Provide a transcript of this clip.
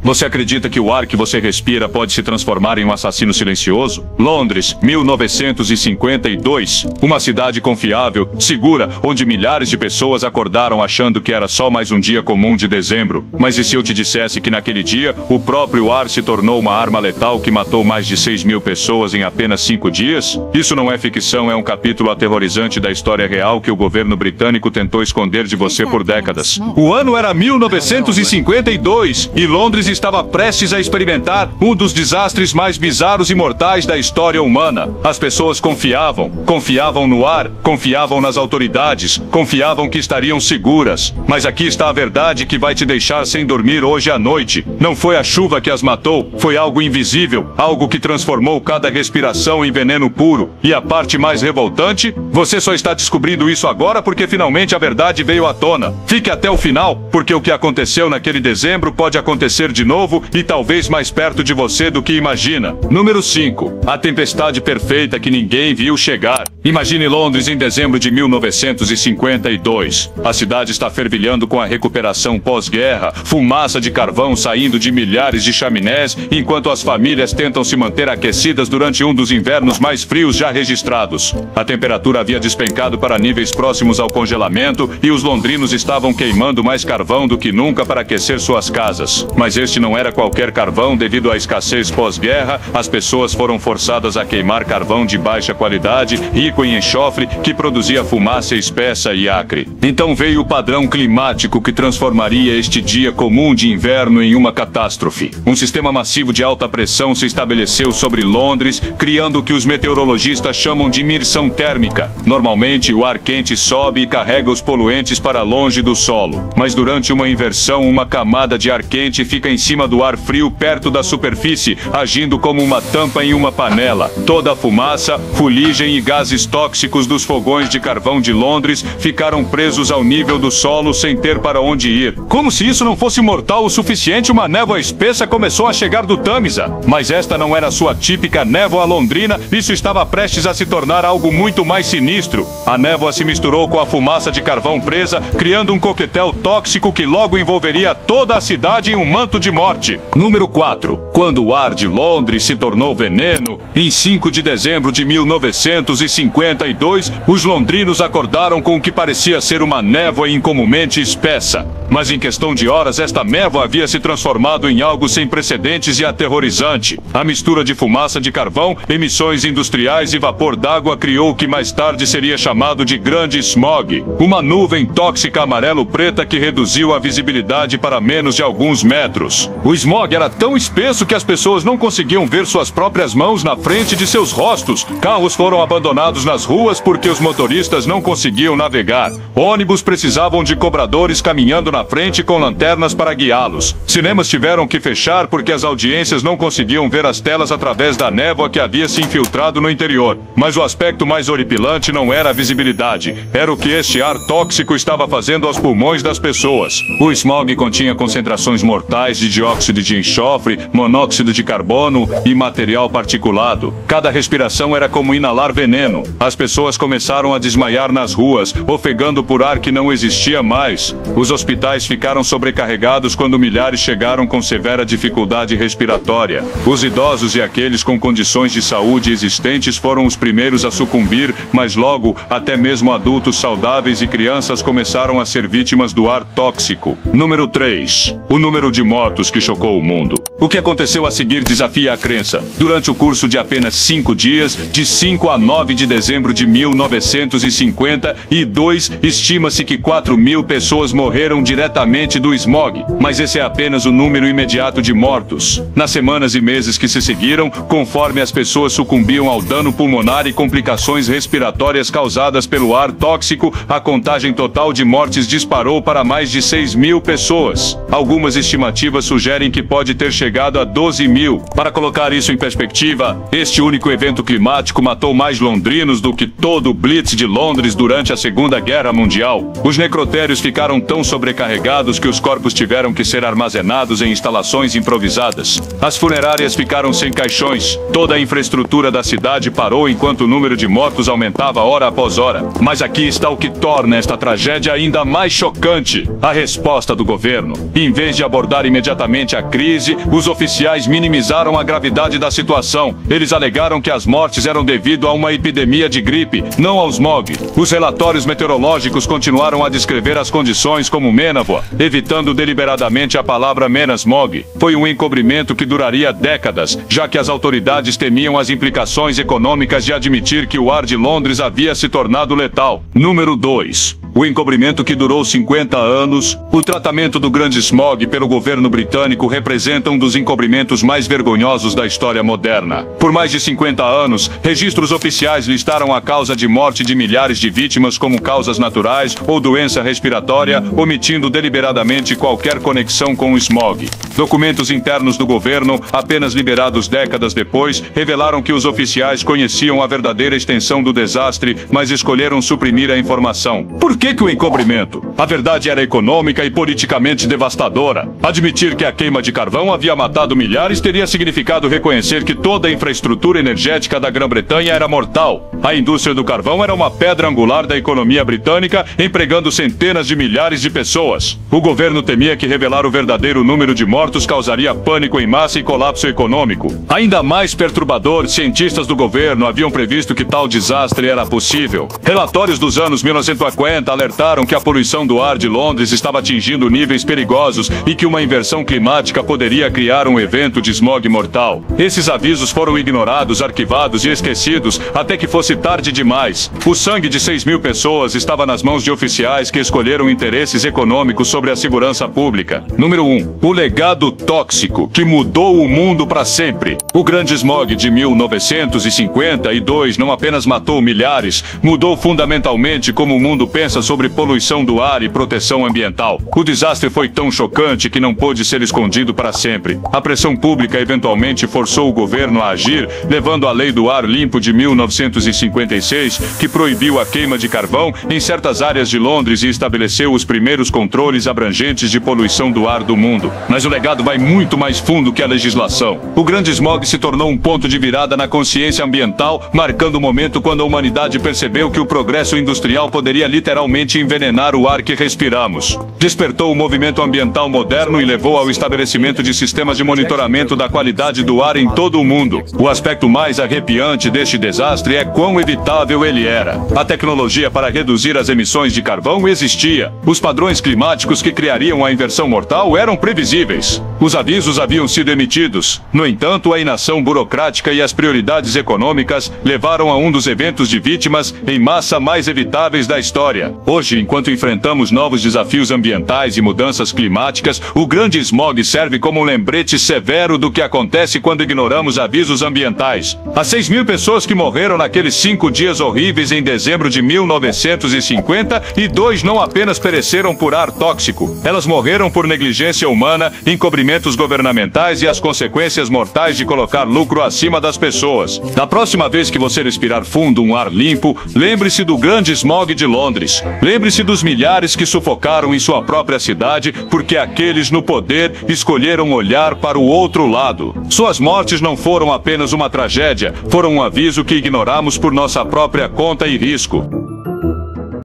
Você acredita que o ar que você respira pode se transformar em um assassino silencioso? Londres, 1952. Uma cidade confiável, segura, onde milhares de pessoas acordaram achando que era só mais um dia comum de dezembro. Mas e se eu te dissesse que naquele dia, o próprio ar se tornou uma arma letal que matou mais de 6.000 pessoas em apenas 5 dias? Isso não é ficção, é um capítulo aterrorizante da história real que o governo britânico tentou esconder de você por décadas. O ano era 1952 e Londres estava prestes a experimentar um dos desastres mais bizarros e mortais da história humana. As pessoas confiavam no ar, confiavam nas autoridades, confiavam que estariam seguras. Mas aqui está a verdade que vai te deixar sem dormir hoje à noite. Não foi a chuva que as matou, foi algo invisível, algo que transformou cada respiração em veneno puro. E a parte mais revoltante, você só está descobrindo isso agora porque finalmente a verdade veio à tona. Fique até o final, porque o que aconteceu naquele dezembro pode acontecer de novo e talvez mais perto de você do que imagina. Número 5. A tempestade perfeita que ninguém viu chegar. Imagine Londres em dezembro de 1952. A cidade está fervilhando com a recuperação pós-guerra, fumaça de carvão saindo de milhares de chaminés, enquanto as famílias tentam se manter aquecidas durante um dos invernos mais frios já registrados. A temperatura havia despencado para níveis próximos ao congelamento e os londrinos estavam queimando mais carvão do que nunca para aquecer suas casas. Mas este não era qualquer carvão. Devido à escassez pós-guerra, as pessoas foram forçadas a queimar carvão de baixa qualidade, rico em enxofre, que produzia fumaça espessa e acre. Então veio o padrão climático que transformaria este dia comum de inverno em uma catástrofe. Um sistema massivo de alta pressão se estabeleceu sobre Londres, criando o que os meteorologistas chamam de imersão térmica. Normalmente, o ar quente sobe e carrega os poluentes para longe do solo. Mas durante uma inversão, uma camada de ar quente fica em cima do ar frio perto da superfície, agindo como uma tampa em uma panela. Toda a fumaça, fuligem e gases tóxicos dos fogões de carvão de Londres ficaram presos ao nível do solo sem ter para onde ir. Como se isso não fosse mortal o suficiente, uma névoa espessa começou a chegar do Tâmisa. Mas esta não era sua típica névoa londrina, isso estava prestes a se tornar algo muito mais sinistro. A névoa se misturou com a fumaça de carvão presa, criando um coquetel tóxico que logo envolveria toda a cidade em um manto de morte. Número 4. Quando o ar de Londres se tornou veneno, em 5 de dezembro de 1952, os londrinos acordaram com o que parecia ser uma névoa incomumente espessa. Mas em questão de horas, esta névoa havia se transformado em algo sem precedentes e aterrorizante. A mistura de fumaça de carvão, emissões industriais e vapor d'água criou o que mais tarde seria chamado de Grande Smog, uma nuvem tóxica amarelo-preta que reduziu a visibilidade para menos de alguns metros. O smog era tão espesso que as pessoas não conseguiam ver suas próprias mãos na frente de seus rostos. Carros foram abandonados nas ruas porque os motoristas não conseguiam navegar. Ônibus precisavam de cobradores caminhando na frente com lanternas para guiá-los. Cinemas tiveram que fechar porque as audiências não conseguiam ver as telas através da névoa que havia se infiltrado no interior. Mas o aspecto mais horripilante não era a visibilidade, era o que este ar tóxico estava fazendo aos pulmões das pessoas. O smog continha concentrações mortais de dióxido de enxofre, monóxido de carbono e material particulado. Cada respiração era como inalar veneno. As pessoas começaram a desmaiar nas ruas, ofegando por ar que não existia mais. Os hospitais ficaram sobrecarregados quando milhares chegaram com severa dificuldade respiratória. Os idosos e aqueles com condições de saúde existentes foram os primeiros a sucumbir, mas logo, até mesmo adultos saudáveis e crianças começaram a ser vítimas do ar tóxico. Número 3. O número de mortos que chocou o mundo. O que aconteceu a seguir desafia a crença. Durante o curso de apenas 5 dias, de 5 a 9 de dezembro de 1952, estima-se que 4.000 pessoas morreram diretamente do smog. Mas esse é apenas o número imediato de mortos. Nas semanas e meses que se seguiram, conforme as pessoas sucumbiam ao dano pulmonar e complicações respiratórias causadas pelo ar tóxico, a contagem total de mortes disparou para mais de 6.000 pessoas. Algumas estimativas sugerem que pode ter chegado a 12.000. Para colocar isso em perspectiva, este único evento climático matou mais londrinos do que todo o Blitz de Londres durante a Segunda Guerra Mundial. Os necrotérios ficaram tão sobrecarregados que os corpos tiveram que ser armazenados em instalações improvisadas. As funerárias ficaram sem caixões. Toda a infraestrutura da cidade parou enquanto o número de mortos aumentava hora após hora. Mas aqui está o que torna esta tragédia ainda mais chocante: a resposta do governo. Em vez de abordar imediatamente imediatamente à crise, os oficiais minimizaram a gravidade da situação. Eles alegaram que as mortes eram devido a uma epidemia de gripe, não ao smog. Os relatórios meteorológicos continuaram a descrever as condições como menávoa, evitando deliberadamente a palavra menosmog. Foi um encobrimento que duraria décadas, já que as autoridades temiam as implicações econômicas de admitir que o ar de Londres havia se tornado letal. Número 2. O encobrimento que durou 50 anos. O tratamento do grande smog pelo governo britânico representa um dos encobrimentos mais vergonhosos da história moderna. Por mais de 50 anos, registros oficiais listaram a causa de morte de milhares de vítimas como causas naturais ou doença respiratória, omitindo deliberadamente qualquer conexão com o smog. Documentos internos do governo, apenas liberados décadas depois, revelaram que os oficiais conheciam a verdadeira extensão do desastre, mas escolheram suprimir a informação. Por que o encobrimento? A verdade era econômica e politicamente devastadora. Admitir que a queima de carvão havia matado milhares teria significado reconhecer que toda a infraestrutura energética da Grã-Bretanha era mortal. A indústria do carvão era uma pedra angular da economia britânica, empregando centenas de milhares de pessoas. O governo temia que revelar o verdadeiro número de mortos causaria pânico em massa e colapso econômico. Ainda mais perturbador, cientistas do governo haviam previsto que tal desastre era possível. Relatórios dos anos 1950 alertaram que a poluição do ar de Londres estava atingindo níveis perigosos e que uma inversão climática poderia criar um evento de smog mortal. Esses avisos foram ignorados, arquivados e esquecidos até que fosse tarde demais. O sangue de 6.000 pessoas estava nas mãos de oficiais que escolheram interesses econômicos sobre a segurança pública. Número 1. O legado tóxico que mudou o mundo para sempre. O grande smog de 1952 não apenas matou milhares, mudou fundamentalmente como o mundo pensa sobre poluição do ar e proteção ambiental. O desastre foi tão chocante que não pôde ser escondido para sempre. A pressão pública eventualmente forçou o governo a agir, levando a Lei do Ar Limpo de 1956, que proibiu a queima de carvão em certas áreas de Londres e estabeleceu os primeiros controles abrangentes de poluição do ar do mundo. Mas o legado vai muito mais fundo que a legislação. O grande smog se tornou um ponto de virada na consciência ambiental, marcando o momento quando a humanidade percebeu que o progresso industrial poderia literalmente envenenar o ar que respiramos. Despertou o movimento ambiental moderno e levou ao estabelecimento de sistemas de monitoramento da qualidade do ar em todo o mundo. O aspecto mais arrepiante deste desastre é quão evitável ele era. A tecnologia para reduzir as emissões de carvão existia. Os padrões climáticos que criariam a inversão mortal eram previsíveis. Os avisos haviam sido emitidos. No entanto, a inação burocrática e as prioridades econômicas levaram a um dos eventos de vítimas em massa mais evitáveis da história. Hoje, enquanto enfrentamos novos desafios ambientais e mudanças climáticas, o grande smog serve como um lembrete severo do que acontece quando ignoramos avisos ambientais. As 6.000 pessoas que morreram naqueles 5 dias horríveis em dezembro de 1952 não apenas pereceram por ar tóxico, elas morreram por negligência humana, encobrimentos governamentais e as consequências mortais de colocar lucro acima das pessoas. Da próxima vez que você respirar fundo um ar limpo, lembre-se do grande smog de Londres. Lembre-se dos milhares que sufocaram em sua própria cidade porque aqueles no poder escolheram olhar para o outro lado. Suas mortes não foram apenas uma tragédia, foram um aviso que ignoramos por nossa própria conta e risco.